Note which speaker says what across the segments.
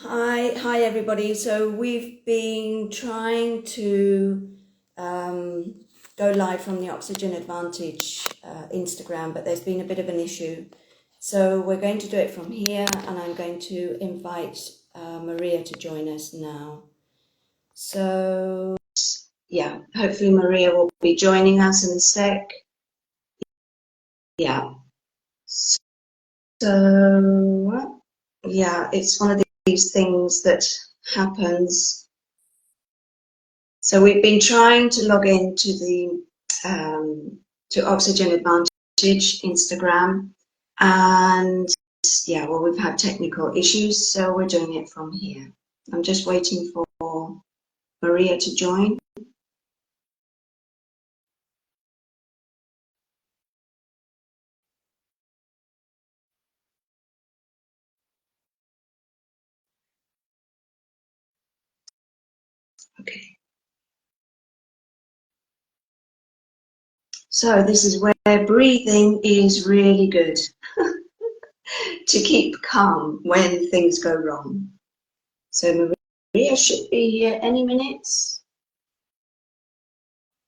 Speaker 1: Hi everybody. So we've been trying to go live from the Oxygen Advantage Instagram, but there's been a bit of an issue. So we're going to do it from here, and I'm going to invite Maria to join us now. So yeah, hopefully Maria will be joining us in a sec. Yeah. So yeah, it's one of these things that happens. So we've been trying to log into the to Oxygen Advantage Instagram, and yeah, well, we've had technical issues, so we're doing it from here. I'm just waiting for Maria to join. Okay. So this is where breathing is really good to keep calm when things go wrong. So Maria should be here any minutes.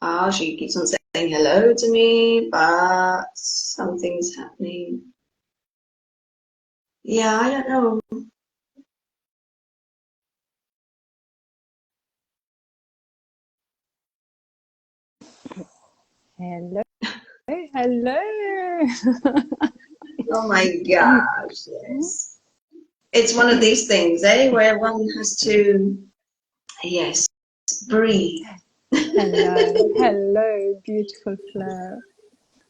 Speaker 1: Ah, she keeps on saying hello to me, but something's happening. Yeah, I don't know.
Speaker 2: Hello, hello.
Speaker 1: Oh my gosh, yes. It's one of these things, eh, where one has to, yes, breathe.
Speaker 2: Hello, beautiful Fleur.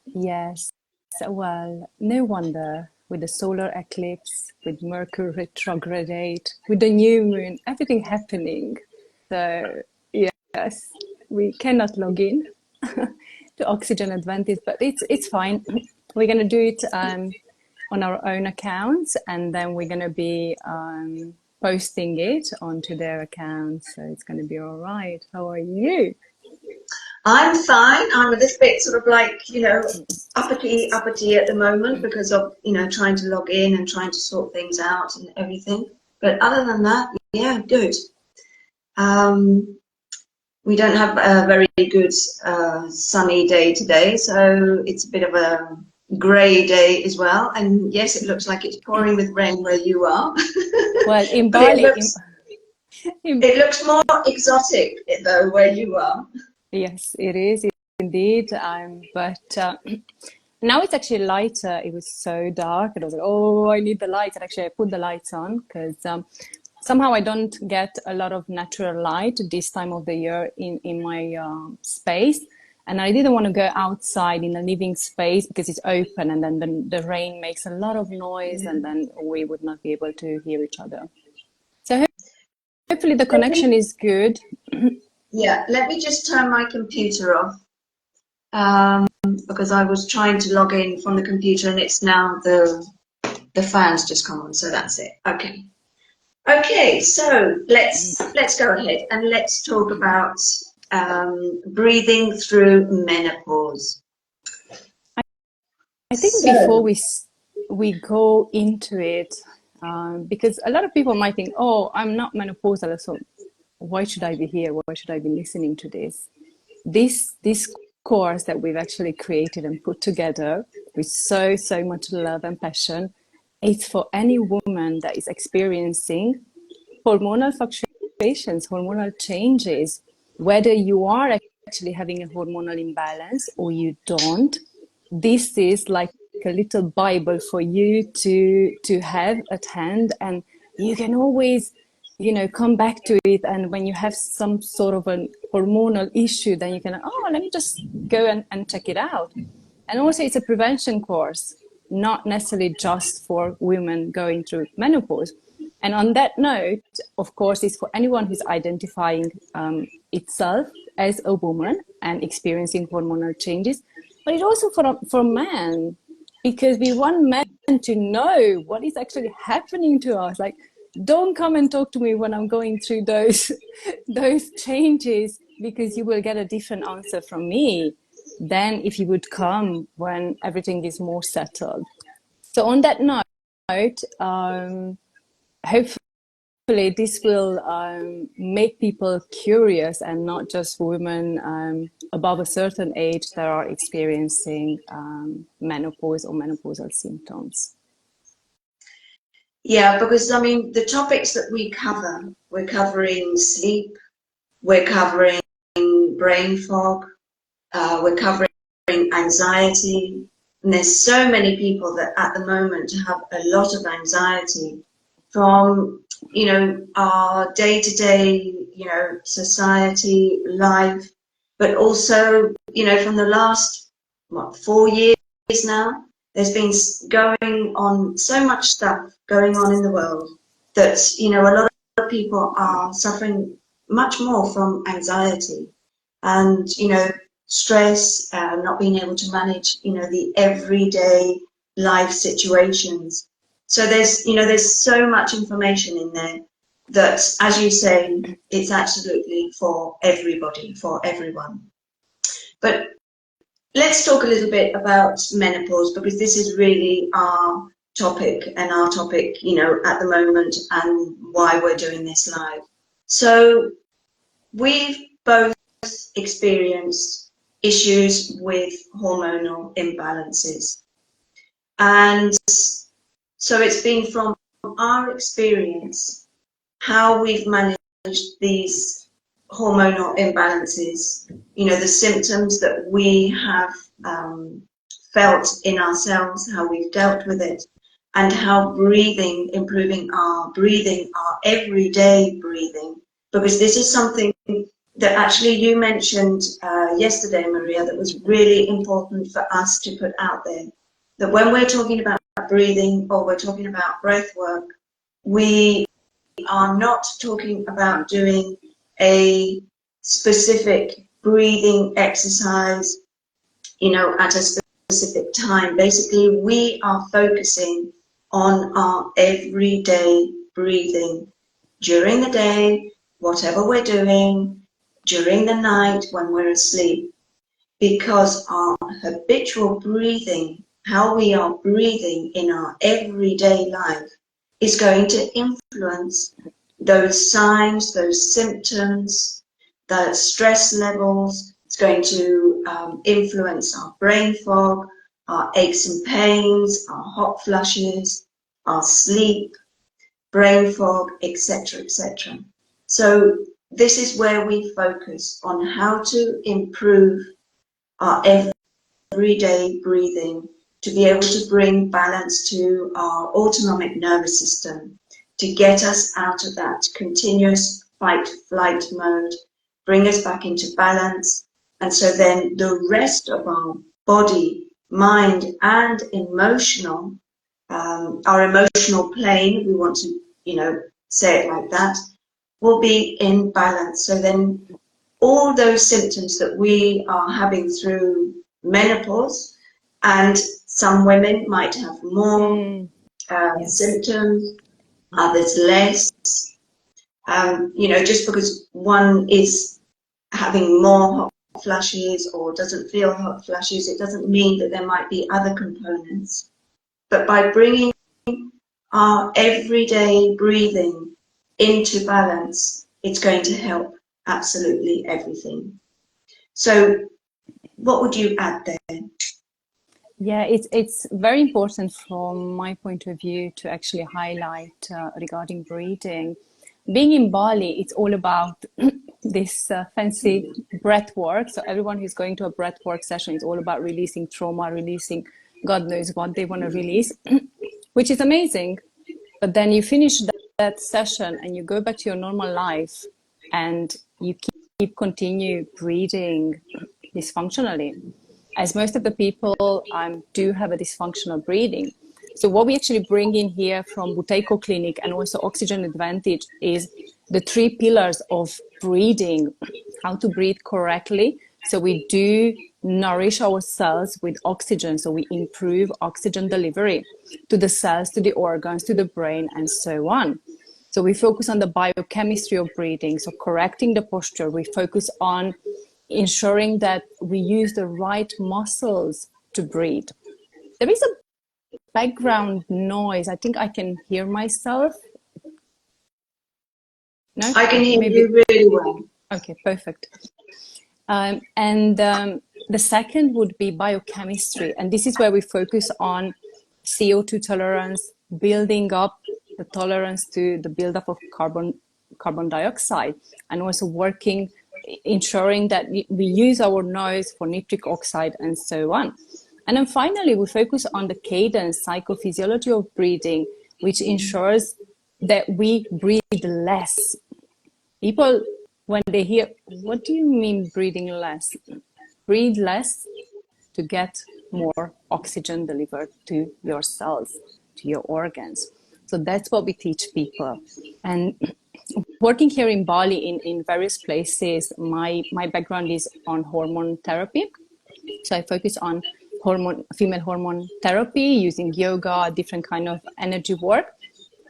Speaker 2: Yes, well, no wonder with the solar eclipse, with Mercury retrograde, with the new moon, everything happening. So, yes, we cannot log in to Oxygen Advantage, but it's fine. We're going to do it on our own accounts, and then we're going to be posting it onto their accounts. So it's going to be all right. How are you?
Speaker 1: I'm fine. I'm a little bit sort of like, uppity at the moment because of, trying to log in and trying to sort things out and everything. But other than that, yeah, good. We don't have a very good sunny day today, so it's a bit of a grey day as well. And yes, it looks like it's pouring with rain where you are.
Speaker 2: Well, in
Speaker 1: But it
Speaker 2: Bali,
Speaker 1: looks it looks more exotic though where you are.
Speaker 2: yes, it is indeed. But now it's actually lighter. It was so dark, and I was like, "Oh, I need the lights." And actually, I put the lights on because somehow I don't get a lot of natural light this time of the year in my space, and I didn't want to go outside in a living space because it's open, and then the rain makes a lot of noise, and then we would not be able to hear each other. So hopefully the
Speaker 1: Let me,
Speaker 2: connection is good.
Speaker 1: yeah, let me just turn my computer off um, because I was trying to log in from the computer and it's now the fans just come on, so that's it. Okay. Okay, so let's go ahead and let's talk about breathing through menopause.
Speaker 2: I think before
Speaker 1: So,
Speaker 2: we go into it, because a lot of people might think, "Oh, I'm not menopausal, so why should I be here? Why should I be listening to this?" This course that we've actually created and put together with so much love and passion, it's for any woman that is experiencing hormonal fluctuations, hormonal changes, whether you are actually having a hormonal imbalance or you don't. This is like a little Bible for you to have at hand, and you can always, come back to it. And when you have some sort of a hormonal issue, then you can, oh, let me just go and check it out. And also, it's a prevention course, not necessarily just for women going through menopause. And on that note, of course, it's for anyone who's identifying itself as a woman and experiencing hormonal changes, but it's also for men, because we want men to know what is actually happening to us. Like, don't come and talk to me when I'm going through those those changes, because you will get a different answer from me than if you would come when everything is more settled. So on that note, hopefully this will make people curious, and not just women above a certain age that are experiencing menopause or menopausal symptoms.
Speaker 1: Yeah, because I mean, the topics that we cover, we're covering sleep, we're covering brain fog, we're covering anxiety. And there's so many people that at the moment have a lot of anxiety from, you know, our day-to-day, you know, society life, but also, you know, from the last, 4 years now, there's been going on so much stuff going on in the world that, you know, a lot of people are suffering much more from anxiety and, you know, stress, not being able to manage, you know, the everyday life situations. So there's, you know, there's so much information in there that, as you say, it's absolutely for everybody, for everyone. But let's talk a little bit about menopause, because this is really our topic, and our topic, you know, at the moment, and why we're doing this live. So we've both experienced issues with hormonal imbalances. And so it's been from our experience how we've managed these hormonal imbalances, you know, the symptoms that we have felt in ourselves, how we've dealt with it, and how breathing, improving our breathing, our everyday breathing, because this is something that actually you mentioned yesterday, Maria, that was really important for us to put out there. That when we're talking about breathing, or we're talking about breath work, we are not talking about doing a specific breathing exercise, you know, at a specific time. Basically, we are focusing on our everyday breathing during the day, whatever we're doing, during the night when we're asleep, because our habitual breathing, how we are breathing in our everyday life, is going to influence those signs, those symptoms, the stress levels. It's going to influence our brain fog, our aches and pains, our hot flushes, our sleep, brain fog, etc., etc. So this is where we focus on how to improve our everyday breathing, to be able to bring balance to our autonomic nervous system, to get us out of that continuous fight-flight mode, bring us back into balance. And so then the rest of our body, mind, and emotional, our emotional plane, we want to, you know, say it like that, will be in balance. So then all those symptoms that we are having through menopause, and some women might have more
Speaker 2: Yes.
Speaker 1: symptoms, others less. You know, just because one is having more hot flashes or doesn't feel hot flashes, it doesn't mean that there might be other components. But by bringing our everyday breathing into balance, it's going to help absolutely everything. So what would you add there?
Speaker 2: Yeah, it's very important from my point of view to actually highlight regarding breathing. Being in Bali, it's all about this fancy breath work. So everyone who's going to a breath work session is all about releasing trauma, releasing God knows what they want to release, which is amazing. But then you finish that session and you go back to your normal life, and you continue breathing dysfunctionally, as most of the people do have a dysfunctional breathing. So what we actually bring in here from Buteiko Clinic and also Oxygen Advantage is the 3 pillars of breathing, how to breathe correctly. So we do nourish our cells with oxygen. So we improve oxygen delivery to the cells, to the organs, to the brain, and so on. So we focus on the biochemistry of breathing. So correcting the posture, we focus on ensuring that we use the right muscles to breathe. There is a background noise. I think I can hear myself. No?
Speaker 3: I can hear
Speaker 2: Maybe.
Speaker 3: you really well.
Speaker 2: Okay, perfect. The second would be biochemistry. And this is where we focus on CO2 tolerance, building up the tolerance to the buildup of carbon dioxide, and also working, ensuring that we use our nose for nitric oxide and so on. And then finally, we focus on the cadence, psychophysiology of breathing, which ensures that we breathe less. People, when they hear, what do you mean breathing less? Breathe less to get more oxygen delivered to your cells, to your organs. So that's what we teach people. And working here in Bali in various places, my background is on hormone therapy. So I focus on female hormone therapy using yoga, different kind of energy work.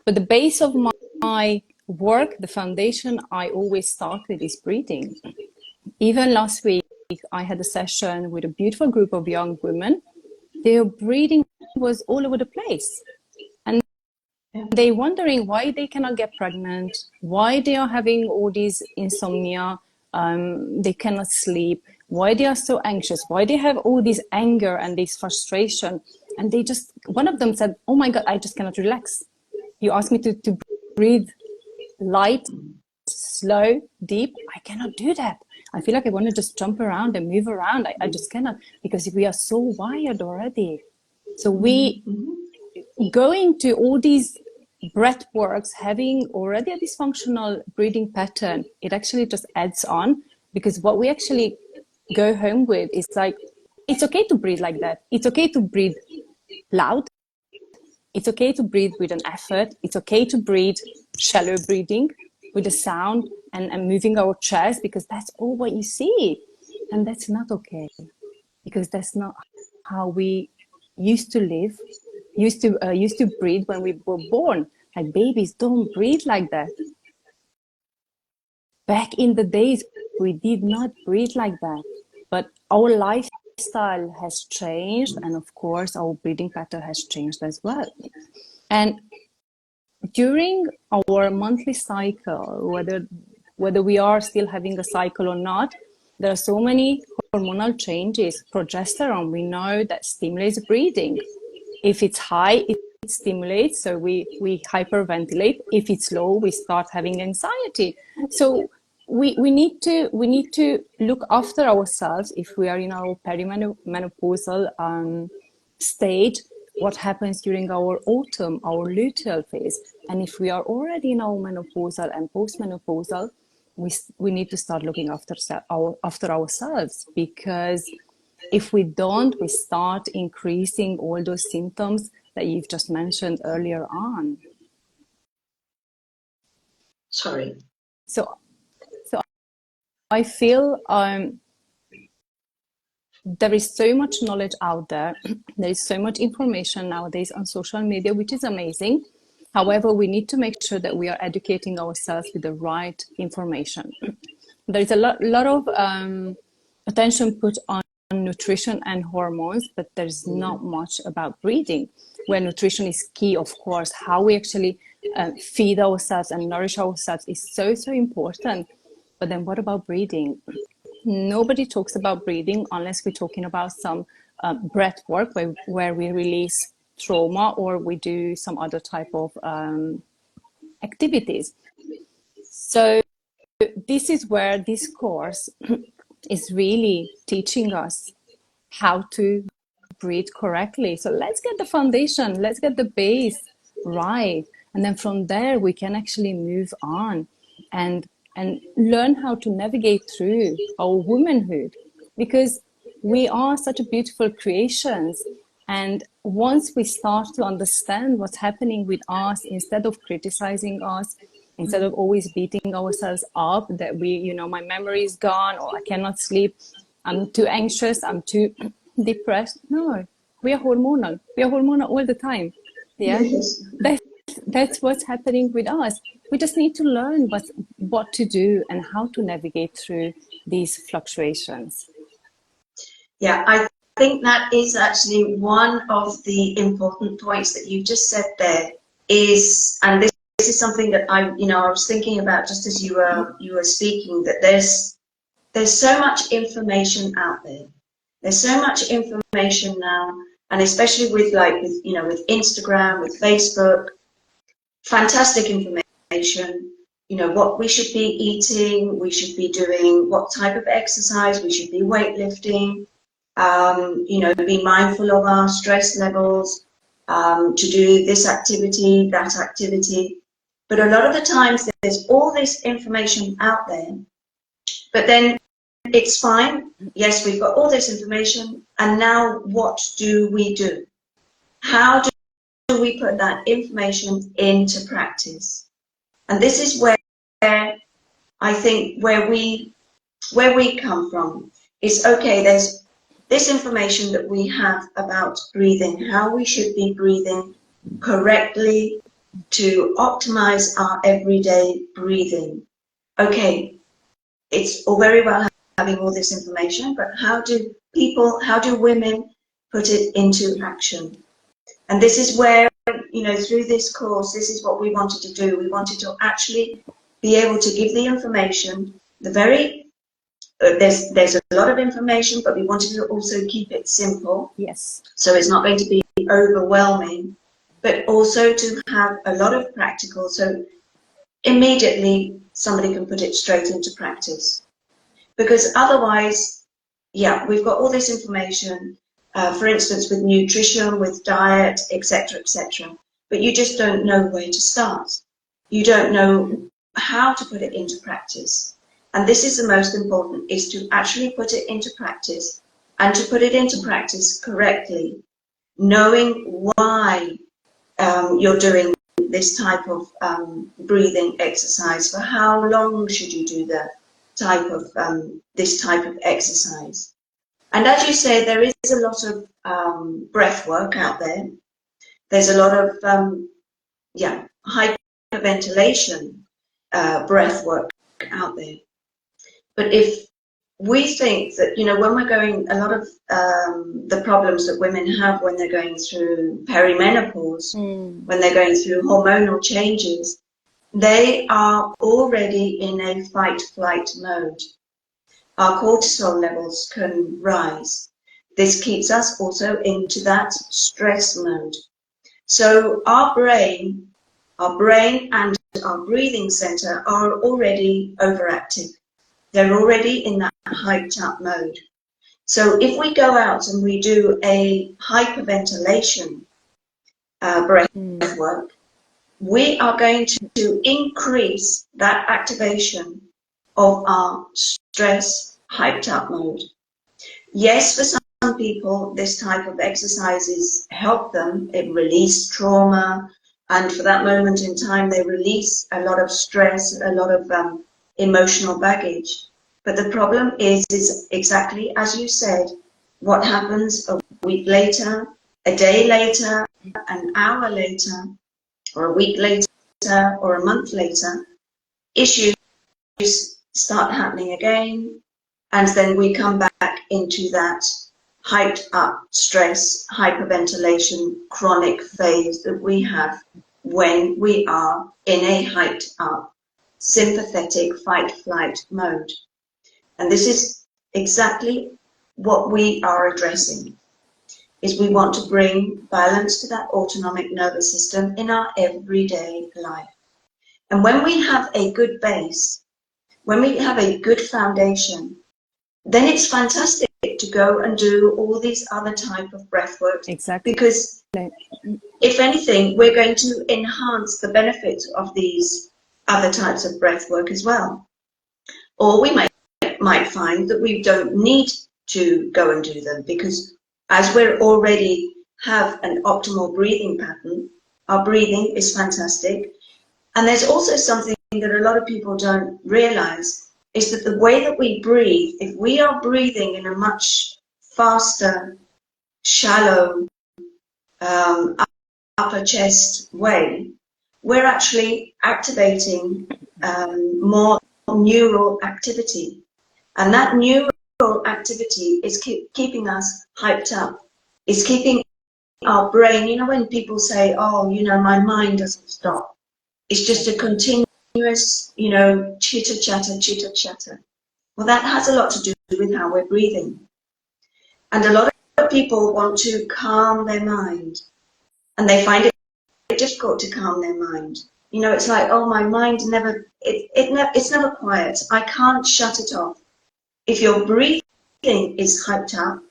Speaker 2: But the base of my work, the foundation I always start with is breathing. Even last week, I had a session with a beautiful group of young women. Their breathing was all over the place. And they're wondering why they cannot get pregnant, why they are having all these insomnia, they cannot sleep, why they are so anxious, why they have all this anger and this frustration. And they just, one of them said, oh my God, I just cannot relax. You ask me to breathe light, slow, deep. I cannot do that. I feel like I want to just jump around and move around. I just cannot, because we are so wired already. So we going to all these breath works, having already a dysfunctional breathing pattern, it actually just adds on, because what we actually go home with is like, it's okay to breathe like that. It's okay to breathe loud. It's okay to breathe with an effort. It's okay to breathe shallow breathing with a sound and moving our chest, because that's all what you see. And that's not okay, because that's not how we used to live, used to breathe when we were born. Like babies don't breathe like that. Back in the days, we did not breathe like that. But our lifestyle has changed, and of course, our breathing pattern has changed as well. And during our monthly cycle, whether we are still having a cycle or not, there are so many hormonal changes. Progesterone, we know that stimulates breathing. If it's high, it stimulates, so we hyperventilate. If it's low, we start having anxiety. So we need to look after ourselves if we are in our perimenopausal stage. What happens during our autumn, our luteal phase, and if we are already in our menopausal and postmenopausal, we need to start looking after ourselves, because if we don't, we start increasing all those symptoms that you've just mentioned earlier on.
Speaker 3: Sorry.
Speaker 2: So I feel there is so much knowledge out there. There is so much information nowadays on social media, which is amazing. However, we need to make sure that we are educating ourselves with the right information. There is a lot of attention put on nutrition and hormones, but there's not much about breathing, where nutrition is key, of course. How we actually feed ourselves and nourish ourselves is so important. But then what about breathing? Nobody talks about breathing unless we're talking about some breath work where we release trauma or we do some other type of activities. So this is where this course is really teaching us how to breathe correctly. So let's get the foundation, let's get the base right. And then from there, we can actually move on and learn how to navigate through our womanhood, because we are such a beautiful creations. And once we start to understand what's happening with us, instead of criticizing us, instead of always beating ourselves up that my memory is gone, or I cannot sleep, I'm too anxious, I'm too depressed. No, we are hormonal all the time. Yeah.
Speaker 3: Yes.
Speaker 2: That's what's happening with us. We just need to learn what to do and how to navigate through these fluctuations.
Speaker 3: Yeah, I think that is actually one of the important points that you just said there is, and this is something that I was thinking about just as you were speaking, that there's so much information out there. There's so much information now, and especially with Instagram, with Facebook, fantastic information. What we should be eating, we should be doing, what type of exercise, we should be weightlifting, be mindful of our stress levels, to do this activity, that activity. But a lot of the times there's all this information out there, but then it's fine. Yes, we've got all this information, and now what do we do? How do we put that information into practice? And this is where I think where we come from is, okay, there's this information that we have about breathing, how we should be breathing correctly to optimize our everyday breathing. Okay, it's all very well having all this information, but how do women put it into action? And this is where, through this course, this is what we wanted to do. We wanted to actually be able to give the information, there's a lot of information, but we wanted to also keep it simple.
Speaker 2: Yes.
Speaker 3: So it's not going to be overwhelming, but also to have a lot of practical, so immediately somebody can put it straight into practice. Because otherwise, yeah, we've got all this information, for instance, with nutrition, with diet, etc., etc., but you just don't know where to start. You don't know how to put it into practice. And this is the most important, is to actually put it into practice, and to put it into practice correctly, knowing why you're doing this type of breathing exercise, for how long should you do that type of this type of exercise. And as you say, there is a lot of breath work out there. There's a lot of hyperventilation breath work out there. But if we think that, when we're going, a lot of the problems that women have when they're going through perimenopause, when they're going through hormonal changes, they are already in a fight-flight mode. Our cortisol levels can rise. This keeps us also into that stress mode. So our brain and our breathing center are already overactive. They're already in that hyped up mode. So if we go out and we do a hyperventilation breath work, we are going to increase that activation of our stress hyped up mode. Yes, for some people, this type of exercises help them. It releases trauma, and for that moment in time, they release a lot of stress, a lot of emotional baggage. But the problem is exactly as you said, what happens a week later, a day later, an hour later, or a week later, or a month later, issues start happening again, and then we come back into that hyped up stress, hyperventilation, chronic phase that we have when we are in a hyped up, sympathetic fight-flight mode. And this is exactly what we are addressing, is we want to bring balance to that autonomic nervous system in our everyday life. And when we have a good base, when we have a good foundation, then it's fantastic to go and do all these other type of breath work.
Speaker 2: Exactly.
Speaker 3: Because if anything, we're going to enhance the benefits of these other types of breath work as well. Or we might find that we don't need to go and do them, because as we're already have an optimal breathing pattern, our breathing is fantastic. And there's also something that a lot of people don't realize, is that the way that we breathe, if we are breathing in a much faster, shallow, upper chest way, we're actually activating more neural activity. And that neural activity is keeping us hyped up. It's keeping our brain, when people say, oh, my mind doesn't stop. It's just a continuous, you know, chitter chatter, chitter chatter. Well, that has a lot to do with how we're breathing. And a lot of people want to calm their mind, and they find it difficult to calm their mind. You know, it's like, oh, my mind it's never quiet. I can't shut it off. If your breathing is hyped up,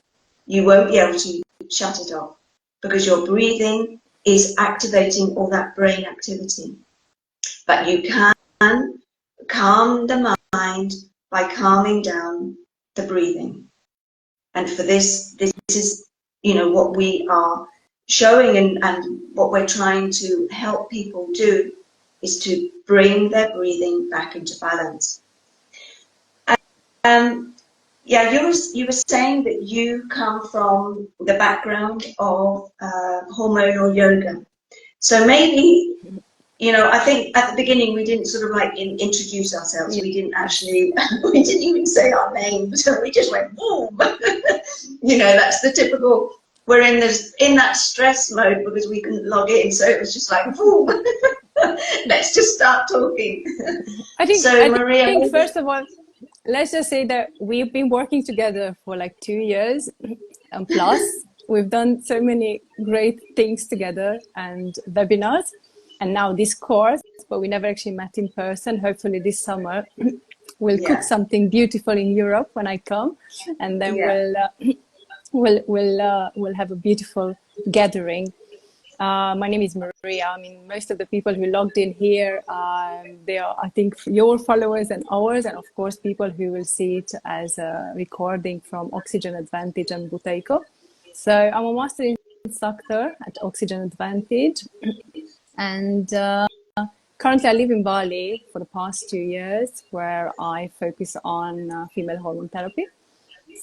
Speaker 3: you won't be able to shut it off, because your breathing is activating all that brain activity. But you can calm the mind by calming down the breathing. And for this is, you know, what we are showing, and what we're trying to help people do is to bring their breathing back into balance. Yeah, you were saying that you come from the background of hormonal yoga. So maybe, you know, I think at the beginning we didn't sort of like introduce ourselves. We didn't actually, we didn't even say our names. We just went, boom. You know, that's the typical, we're in that stress mode because we couldn't log in. So it was just like, boom, let's just start talking.
Speaker 2: I think,
Speaker 3: So Maria,
Speaker 2: I think first of all, let's just say that we've been working together for like 2 years and plus. We've done so many great things together and webinars, and now this course, but we never actually met in person. Hopefully this summer we'll cook something beautiful in Europe when I come, and then we'll have a beautiful gathering. My name is Maria. I mean, most of the people who logged in here, they are, I think, your followers and ours, and of course, people who will see it as a recording from Oxygen Advantage and Buteiko. So I'm a master instructor at Oxygen Advantage, and currently I live in Bali for the past 2 years, where I focus on female hormone therapy.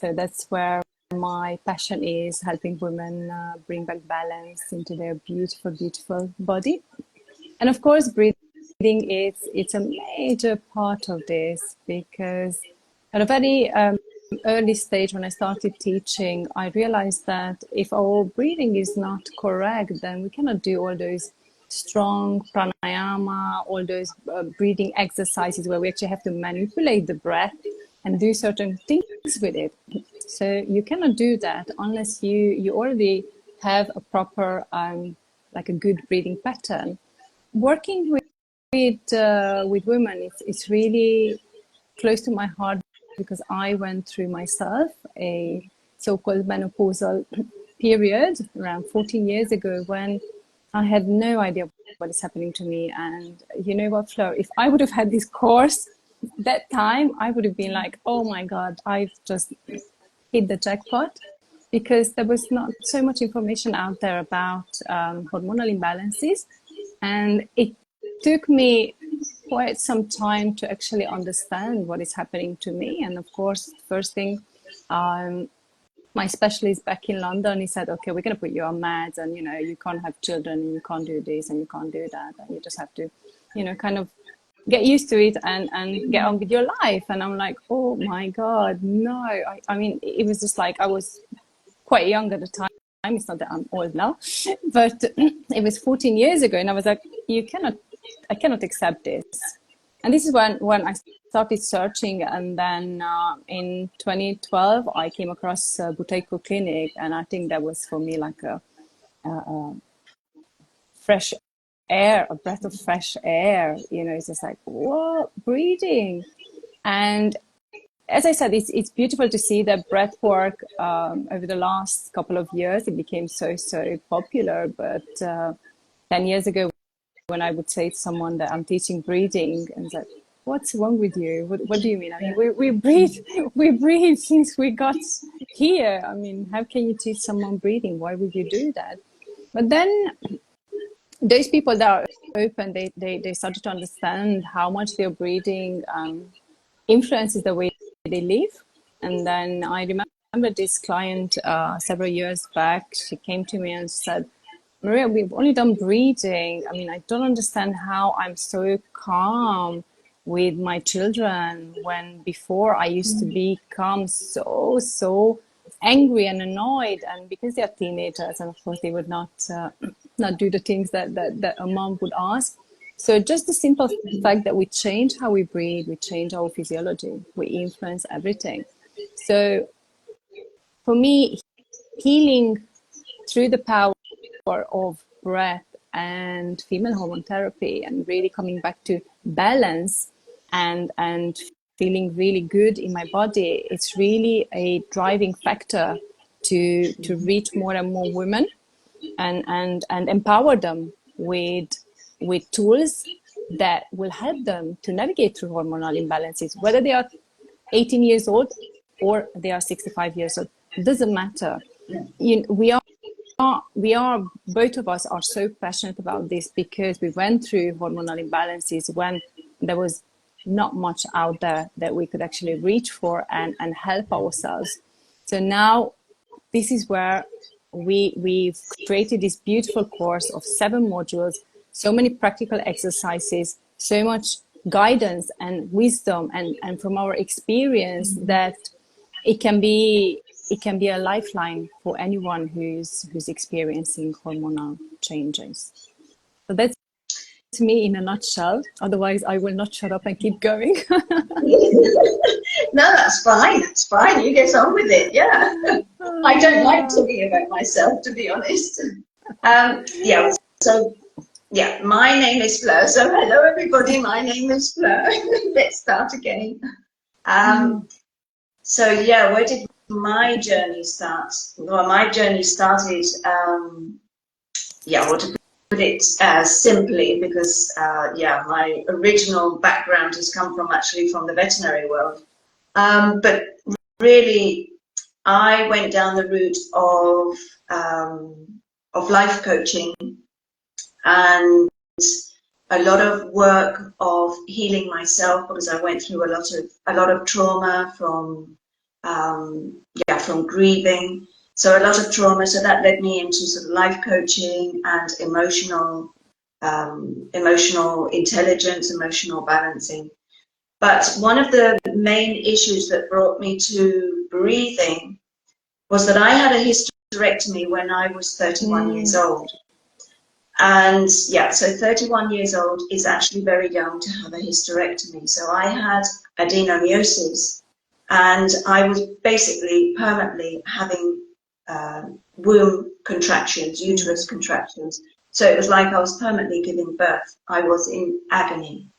Speaker 2: So that's where my passion is, helping women bring back balance into their beautiful, beautiful body. And of course, breathing it's a major part of this, because at a very early stage when I started teaching, I realized that if our breathing is not correct, then we cannot do all those strong pranayama, all those breathing exercises where we actually have to manipulate the breath and do certain things with it. So you cannot do that unless you already have a proper, like a good breathing pattern. Working with women, it's really close to my heart, because I went through myself a so-called menopausal period around 14 years ago, when I had no idea what is happening to me. And you know what, Fleur, if I would have had this course that time, I would have been like, oh my God, I've just hit the jackpot, because there was not so much information out there about hormonal imbalances. And it took me quite some time to actually understand what is happening to me. And of course, first thing, my specialist back in London, he said, okay, we're going to put you on meds, and, you know, you can't have children, and you can't do this, and you can't do that. And you just have to, you know, kind of get used to it and get on with your life. And I'm like, oh my God, no. I mean, it was just like, I was quite young at the time. It's not that I'm old now, but it was 14 years ago. And I was like, I cannot accept this. And this is when I started searching. And then in 2012, I came across Buteiko Clinic. And I think that was for me like a fresh air, a breath of fresh air. You know, it's just like, whoa, breathing. And as I said, it's beautiful to see that breath work over the last couple of years. It became so popular. But 10 years ago, when I would say to someone that I'm teaching breathing, and it's like, what's wrong with you? What do you mean? I mean, we breathe since we got here. I mean, how can you teach someone breathing? Why would you do that? But then those people that are open, they started to understand how much their breathing influences the way they live. And then I remember this client several years back. She came to me and said, Maria, we've only done breathing. I mean, I don't understand how I'm so calm with my children, when before I used to become so angry and annoyed. And because they are teenagers, and of course they would not do the things that a mom would ask. So just the simple fact that we change how we breathe, we change our physiology, we influence everything. So for me, healing through the power of breath and female hormone therapy, and really coming back to balance and feeling really good in my body, it's really a driving factor to reach more and more women and empower them with tools that will help them to navigate through hormonal imbalances, whether they are 18 years old or they are 65 years old. It doesn't matter. We are both of us are so passionate about this because we went through hormonal imbalances when there was not much out there that we could actually reach for and help ourselves. So now this is where we've created this beautiful course of 7 modules, so many practical exercises, so much guidance and wisdom and from our experience that it can be a lifeline for anyone who's experiencing hormonal changes. So that's me in a nutshell. Otherwise, I will not shut up and keep going.
Speaker 3: No, that's fine. That's fine. You get on with it. Yeah. I don't like talking about myself, to be honest. Yeah. So, yeah, my name is Fleur. So, hello, everybody. My name is Fleur. Let's start again. So, yeah, where did my journey start? Well, my journey started, well, to put it simply, because, yeah, my original background has come from the veterinary world. But really, I went down the route of life coaching and a lot of work of healing myself, because I went through a lot of trauma from grieving. So a lot of trauma. So that led me into sort of life coaching and emotional intelligence, emotional balancing. But one of the main issues that brought me to breathing was that I had a hysterectomy when I was 31 years old. And yeah, so 31 years old is actually very young to have a hysterectomy. So I had adenomyosis, and I was basically permanently having womb contractions, uterus contractions. So it was like I was permanently giving birth. I was in agony.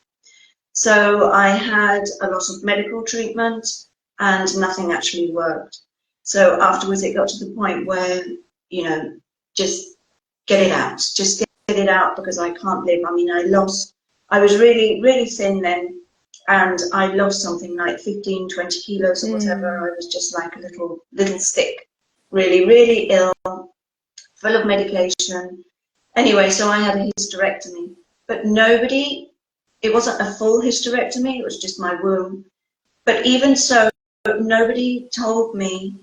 Speaker 3: So I had a lot of medical treatment and nothing actually worked. So afterwards it got to the point where, just get it out. Just get it out, because I can't live. I mean, I was really, really thin then, and I lost something like 15, 20 kilos or whatever. I was just like a little stick, really, really ill, full of medication. Anyway, so I had a hysterectomy, but it wasn't a full hysterectomy, it was just my womb. But even so, nobody told me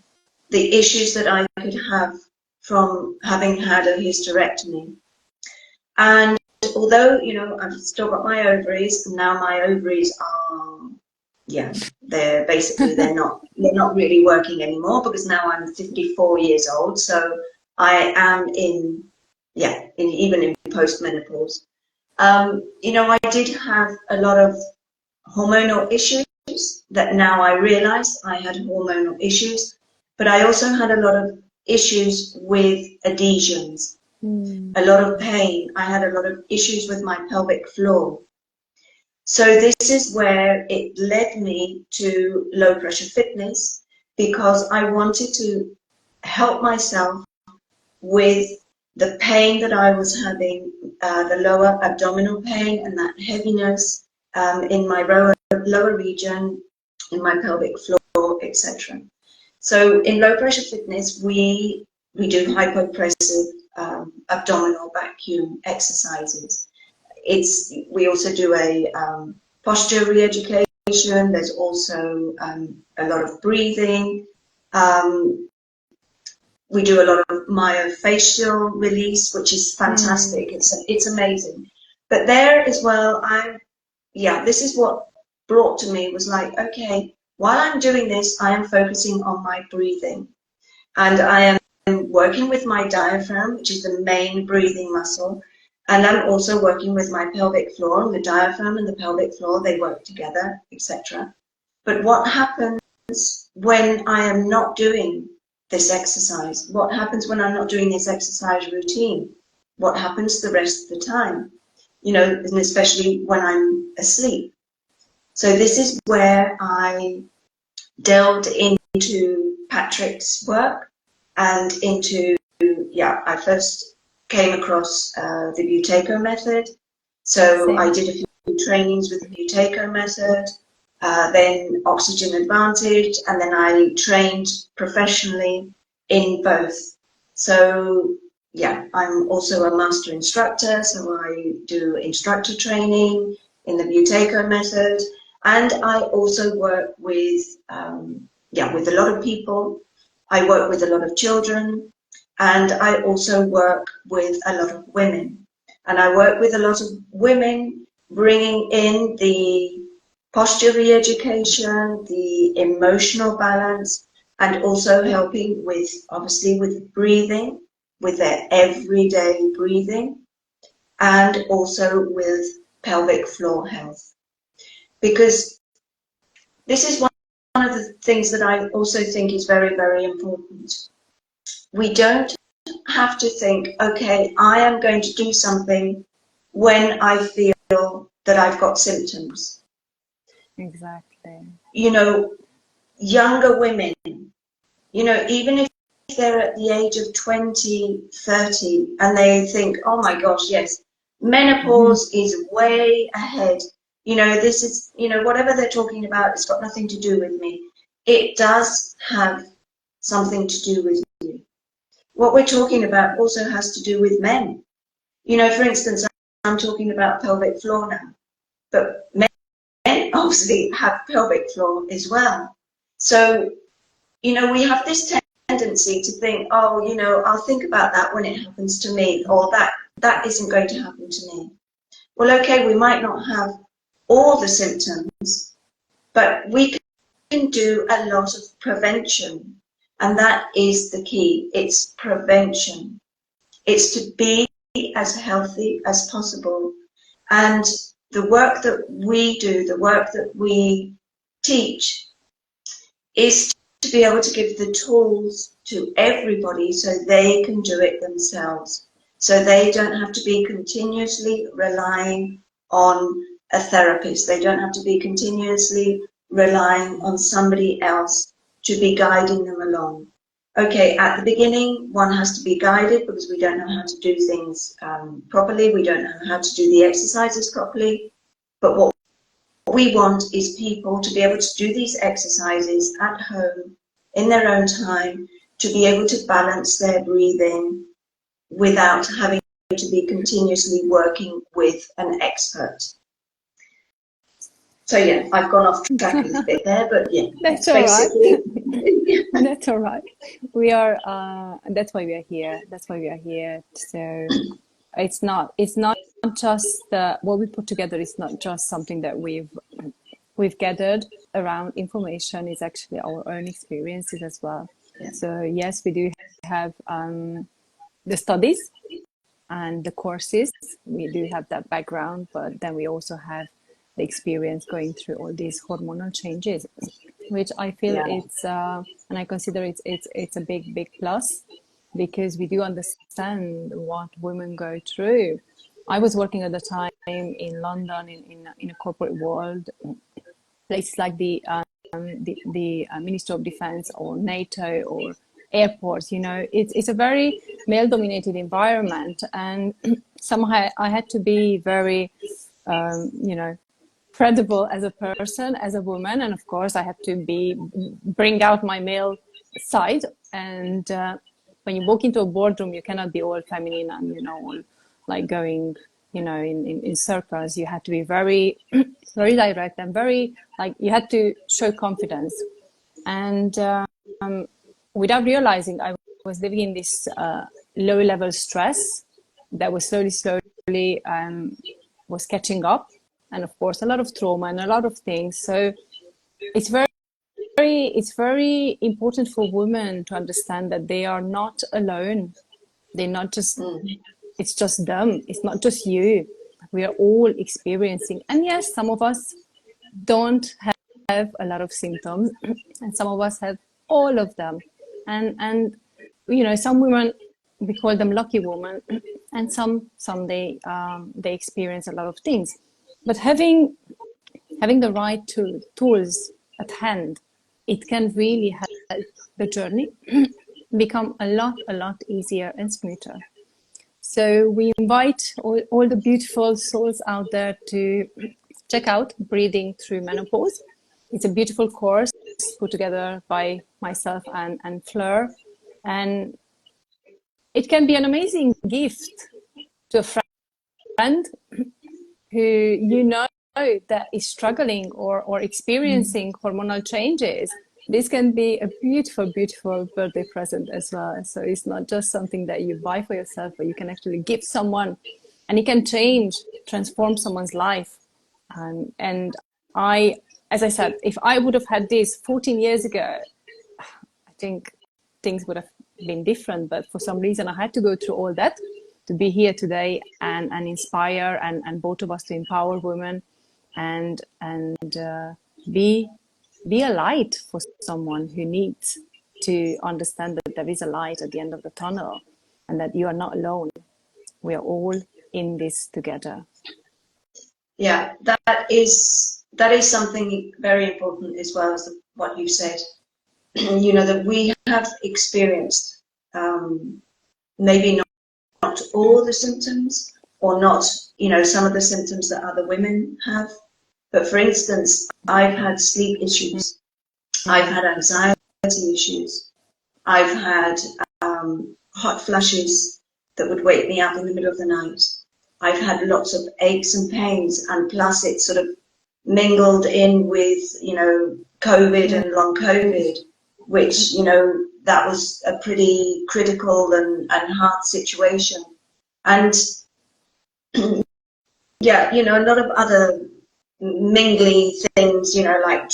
Speaker 3: the issues that I could have from having had a hysterectomy. And although, I've still got my ovaries, and now my ovaries are, they're not really working anymore, because now I'm 54 years old. So I am even in post-menopause. I did have a lot of hormonal issues that now I realize I had hormonal issues, but I also had a lot of issues with adhesions, a lot of pain. I had a lot of issues with my pelvic floor. So this is where it led me to low pressure fitness, because I wanted to help myself with the pain that I was having, the lower abdominal pain and that heaviness in my lower region, in my pelvic floor, etc. So in low pressure fitness, we do hypopressive abdominal vacuum exercises. We also do a posture re-education. There's also a lot of breathing. We do a lot of myofascial release, which is fantastic. It's amazing. But there as well, this is what brought to me was like, okay, while I'm doing this, I am focusing on my breathing, and I am working with my diaphragm, which is the main breathing muscle. And I'm also working with my pelvic floor, and the diaphragm and the pelvic floor, they work together, etc. But what happens when I am not doing this exercise? What happens when I'm not doing this exercise routine? What happens the rest of the time? You know, and especially when I'm asleep. So this is where I delved into Patrick's work and into, yeah, I first came across the Buteyko method. So
Speaker 2: Same.
Speaker 3: I did a few trainings with the Buteyko method, then Oxygen Advantage, and then I trained professionally in both. So yeah, I'm also a master instructor, so I do instructor training in the Buteyko method, and I also work with with a lot of people. I work with a lot of children, and I also work with a lot of women. And I work with a lot of women, bringing in the posture re-education, the emotional balance, and also helping with, obviously, with breathing, with their everyday breathing, and also with pelvic floor health. Because this is one of the things that I also think is very, very important. We don't have to think, okay, I am going to do something when I feel that I've got symptoms.
Speaker 2: Exactly.
Speaker 3: You know, younger women, you know, even if they're at the age of 20, 30, and they think, oh my gosh, yes, menopause is way ahead. You know, this is, you know, whatever they're talking about, it's got nothing to do with me. It does have something to do with you. What we're talking about also has to do with men. You know, for instance, I'm talking about pelvic floor now, but men obviously have pelvic floor as well. So, you know, we have this tendency to think, oh, you know, I'll think about that when it happens to me, or that isn't going to happen to me. Well, okay, we might not have all the symptoms, but we can do a lot of prevention. And that is the key. It's prevention. It's to be as healthy as possible. And the work that we do, the work that we teach, is to be able to give the tools to everybody so they can do it themselves. So they don't have to be continuously relying on a therapist. They don't have to be continuously relying on somebody else to be guiding them along. Okay, at the beginning, one has to be guided because we don't know how to do things properly. We don't know how to do the exercises properly. But what we want is people to be able to do these exercises at home in their own time, to be able to balance their breathing without having to be continuously working with an expert. So yeah, I've gone off track a little bit there, but yeah,
Speaker 2: That's
Speaker 3: it's
Speaker 2: all right.
Speaker 3: basically
Speaker 2: That's all right. We are. That's why we are here. That's why we are here. So it's not. It's not just what we put together. Is not just something that we've gathered around information. Is actually our own experiences as well.
Speaker 3: Yeah.
Speaker 2: So yes, we do have the studies and the courses. We do have that background, but then we also have the experience going through all these hormonal changes, which I feel it's and I consider it's a big plus, because we do understand what women go through. I was working at the time in London in a corporate world, places like the Ministry of Defense or NATO or airports. You know, it's a very male-dominated environment, and somehow I had to be very, you know, credible as a person, as a woman, and of course I had to bring out my male side. And when you walk into a boardroom, you cannot be all feminine and, you know, all like going, you know, in circles. You had to be very very direct and very, like, you had to show confidence. And without realizing, I was living in this low level stress that was slowly was catching up, and of course a lot of trauma and a lot of things. So it's very important for women to understand that they are not alone. They're not just it's just them. It's not just you. We are all experiencing. And yes, some of us don't have a lot of symptoms, and some of us have all of them. And you know, some women, we call them lucky women, and some they experience a lot of things. But having the right tools at hand, it can really help the journey become a lot easier and smoother. So we invite all the beautiful souls out there to check out Breathing Through Menopause. It's a beautiful course put together by myself and Fleur. And it can be an amazing gift to a friend who you know that is struggling or experiencing hormonal changes. This can be a beautiful, beautiful birthday present as well. So it's not just something that you buy for yourself, but you can actually give someone, and it can transform someone's life. And as I said, if I would have had this 14 years ago, I think things would have been different. But for some reason, I had to go through all that to be here today and inspire and both of us to empower women and be a light for someone who needs to understand that there is a light at the end of the tunnel and that you are not alone. We are all in this together.
Speaker 3: Yeah, that is something very important as well as what you said. You know, that we have experienced maybe not all the symptoms, or not, you know, some of the symptoms that other women have. But for instance, I've had sleep issues, I've had anxiety issues, I've had hot flushes that would wake me up in the middle of the night. I've had lots of aches and pains, and plus it sort of mingled in with, you know, COVID and long COVID, which, you know, that was a pretty critical and hard situation. And yeah, you know, a lot of other mingly things, you know, like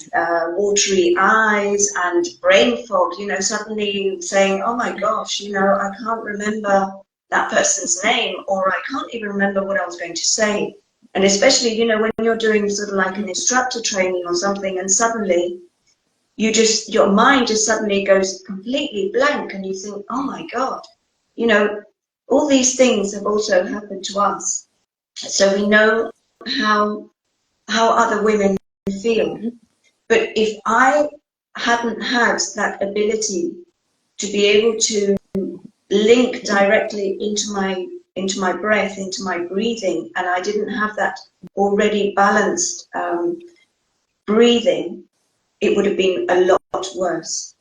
Speaker 3: watery eyes and brain fog, you know, suddenly saying, oh my gosh, you know, I can't remember that person's name, or I can't even remember what I was going to say. And especially, you know, when you're doing sort of like an instructor training or something, and suddenly your mind just suddenly goes completely blank, and you think, oh my God, you know, all these things have also happened to us. So we know how other women feel. But if I hadn't had that ability to be able to link directly into my breath, into my breathing, and I didn't have that already balanced breathing, it would have been a lot worse.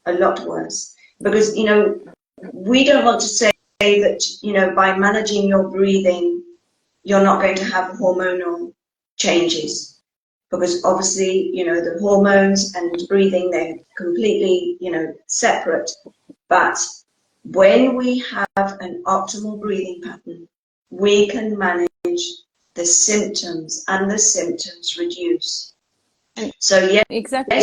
Speaker 3: Because, you know, we don't want to say that, you know, by managing your breathing, you're not going to have hormonal changes. Because obviously, you know, the hormones and breathing, they're completely, you know, separate. But when we have an optimal breathing pattern, we can manage the symptoms, and the symptoms reduce. So yes,
Speaker 2: Exactly.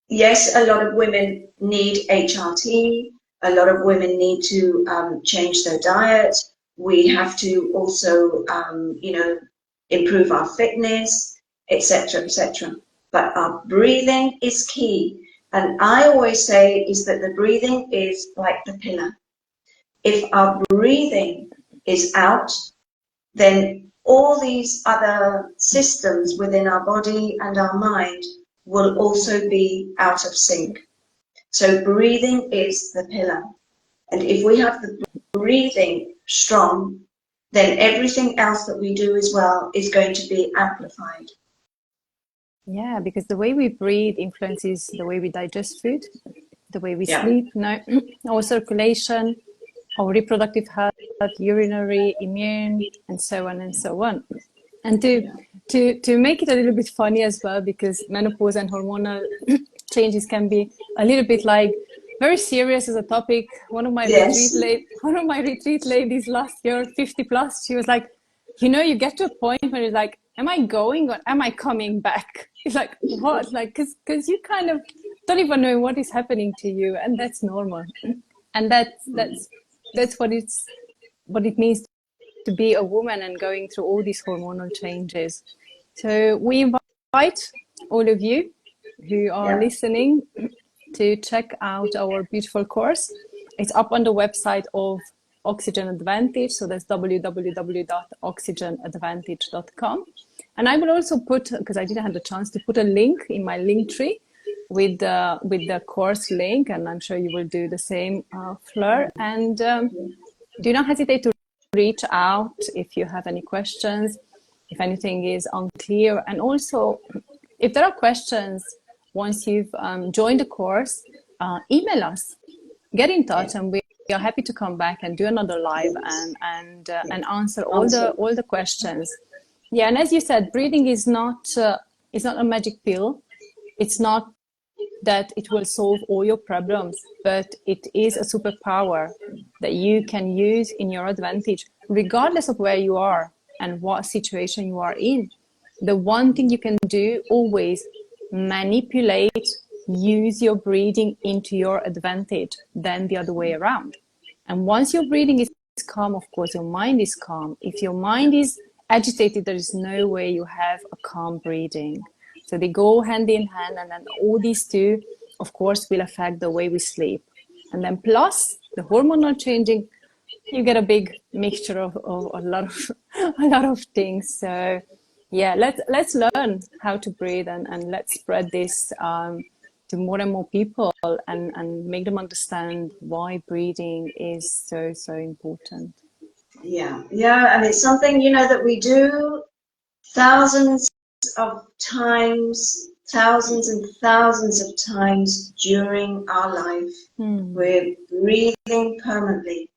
Speaker 3: yes, a lot of women need HRT. A lot of women need to change their diet. We have to also, you know, improve our fitness, etc., etc. But our breathing is key. And I always say is that the breathing is like the pillar. If our breathing is out, then all these other systems within our body and our mind will also be out of sync. So breathing is the pillar. And if we have the breathing strong, then everything else that we do as well is going to be amplified.
Speaker 2: Yeah, because the way we breathe influences the way we digest food, the way we sleep, our circulation, our reproductive health, urinary, immune, and so on and so on. And to make it a little bit funny as well, because menopause and hormonal changes can be a little bit like very serious as a topic. One of my retreat ladies last year, 50 plus, she was like, you know, you get to a point where you're like, am I going or am I coming back? It's like, what? Like, because you kind of don't even know what is happening to you, and that's normal. And that's what it means to be a woman and going through all these hormonal changes. So we invite all of you who are listening to check out our beautiful course. It's up on the website of Oxygen Advantage. So that's www.oxygenadvantage.com. And I will also put, because I didn't have the chance to put a link in my link tree with the course link, and I'm sure you will do the same, Fleur. And do not hesitate to reach out if you have any questions, if anything is unclear. And also, if there are questions once you've joined the course, email us, get in touch, and we are happy to come back and do another live and answer all the questions. Yeah, and as you said, breathing is not a magic pill. It's not that it will solve all your problems, but it is a superpower that you can use in your advantage, regardless of where you are and what situation you are in. The one thing you can do, always manipulate, use your breathing into your advantage than the other way around. And once your breathing is calm, of course, your mind is calm. If your mind is agitated, there is no way you have a calm breathing. So they go hand in hand, and then all these two, of course, will affect the way we sleep. And then plus the hormonal changing, you get a big mixture of a lot of things. So yeah, let's learn how to breathe, and let's spread this to more and more people, and make them understand why breathing is so important.
Speaker 3: Yeah, and it's something, that we do thousands of times, thousands and thousands of times during our life. We're breathing permanently,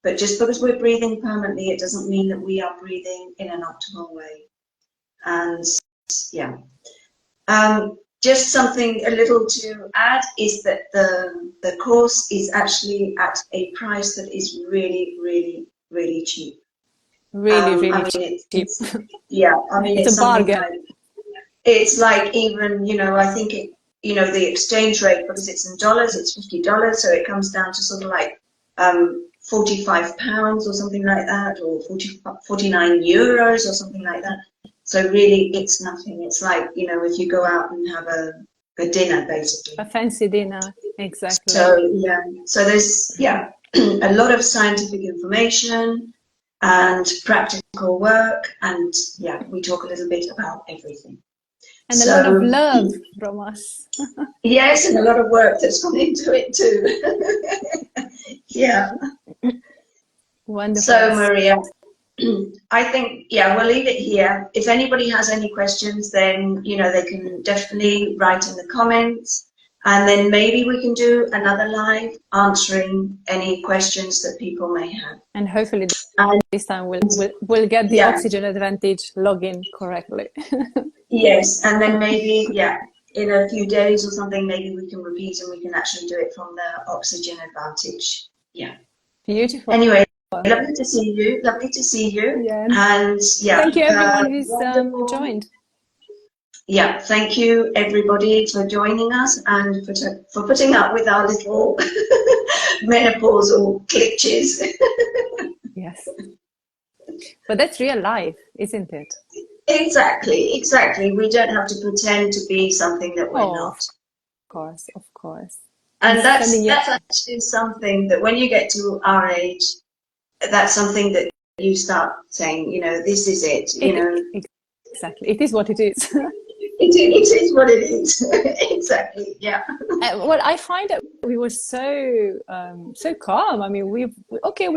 Speaker 3: but just because we're breathing permanently, it doesn't mean that we are breathing in an optimal way. And yeah, just something a little to add is that the course is actually at a price that is really, really, really cheap.
Speaker 2: Really cheap.
Speaker 3: Yeah, I mean,
Speaker 2: it's a bargain.
Speaker 3: It's like even, I think the exchange rate, because it's in dollars, it's $50, so it comes down to sort of like £45 or something like that, or 49 euros or something like that. So really, it's nothing. It's like, if you go out and have a dinner, basically.
Speaker 2: A fancy dinner, exactly.
Speaker 3: So there's, a lot of scientific information and practical work, and we talk a little bit about everything.
Speaker 2: And a lot of love from us.
Speaker 3: Yes, and a lot of work that's gone into it too. Yeah.
Speaker 2: Wonderful.
Speaker 3: So Maria, I think, we'll leave it here. If anybody has any questions, then, they can definitely write in the comments, and then maybe we can do another live answering any questions that people may have.
Speaker 2: And hopefully this time we'll get the Oxygen Advantage login correctly.
Speaker 3: Yes, and then maybe, in a few days or something, maybe we can repeat and we can actually do it from the Oxygen Advantage. Yeah.
Speaker 2: Beautiful.
Speaker 3: Anyway, lovely to see you. Lovely to see you.
Speaker 2: Yeah.
Speaker 3: And
Speaker 2: thank you everyone who's joined.
Speaker 3: Yeah, thank you everybody for joining us and for putting up with our little menopausal glitches.
Speaker 2: Yes. But that's real life, isn't it?
Speaker 3: Exactly. We don't have to pretend to be something that we're not.
Speaker 2: Of course.
Speaker 3: And that's actually something that when you get to our age, that's something that you start saying, this is it,
Speaker 2: Exactly. It is what it is.
Speaker 3: It is what it is. Exactly. Yeah.
Speaker 2: Well, I find that we were so calm. I mean, we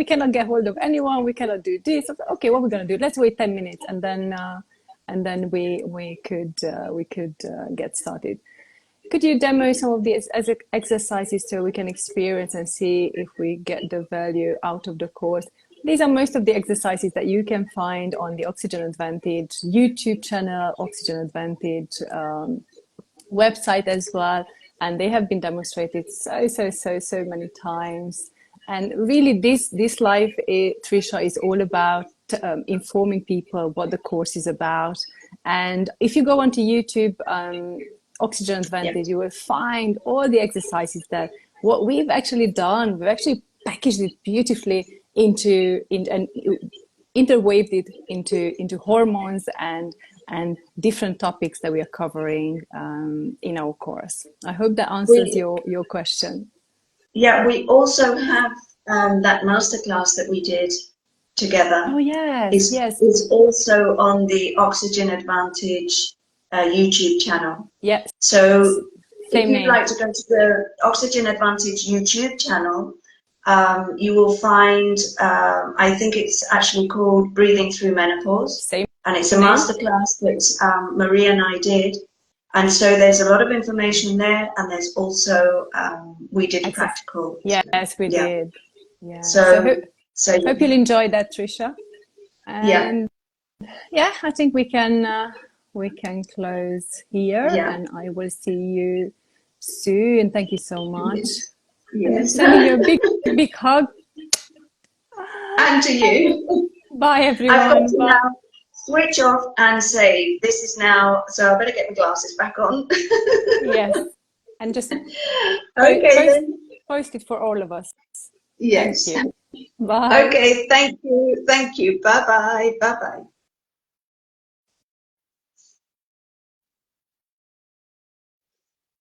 Speaker 2: cannot get hold of anyone. We cannot do this. Okay, what we're gonna do? Let's wait 10 minutes, and then we could get started. Could you demo some of these exercises so we can experience and see if we get the value out of the course? These are most of the exercises that you can find on the Oxygen Advantage YouTube channel, Oxygen Advantage website as well. And they have been demonstrated so many times. And really this live, Trisha, is all about informing people what the course is about. And if you go onto YouTube, Oxygen Advantage, you will find all the exercises that what we've actually done. We've actually packaged it beautifully into and interweaved it into hormones and different topics that we are covering in our course. I hope that answers your question.
Speaker 3: Yeah, we also have that masterclass that we did together.
Speaker 2: Oh yes, yes.
Speaker 3: Is also on the Oxygen Advantage YouTube channel.
Speaker 2: Yes.
Speaker 3: So if
Speaker 2: Same
Speaker 3: you'd
Speaker 2: name.
Speaker 3: like to go to the Oxygen Advantage YouTube channel, you will find, I think it's actually called Breathing Through Menopause.
Speaker 2: Same.
Speaker 3: And it's a masterclass that Maria and I did. And so there's a lot of information there. And there's also, we did practical.
Speaker 2: Yes, we did. Yeah.
Speaker 3: So
Speaker 2: hope you'll enjoy that, Trisha. And yeah, I think we can close here, and I will see you soon. Thank you so much.
Speaker 3: Yes.
Speaker 2: And I'm sending you a big hug.
Speaker 3: And to you.
Speaker 2: Bye, everyone.
Speaker 3: I've got to now switch off and say this is now. So I better get my glasses back on.
Speaker 2: Yes, and just post it for all of us.
Speaker 3: Yes.
Speaker 2: Thank you. Bye.
Speaker 3: Okay. Thank you. Thank you. Bye bye. Bye bye.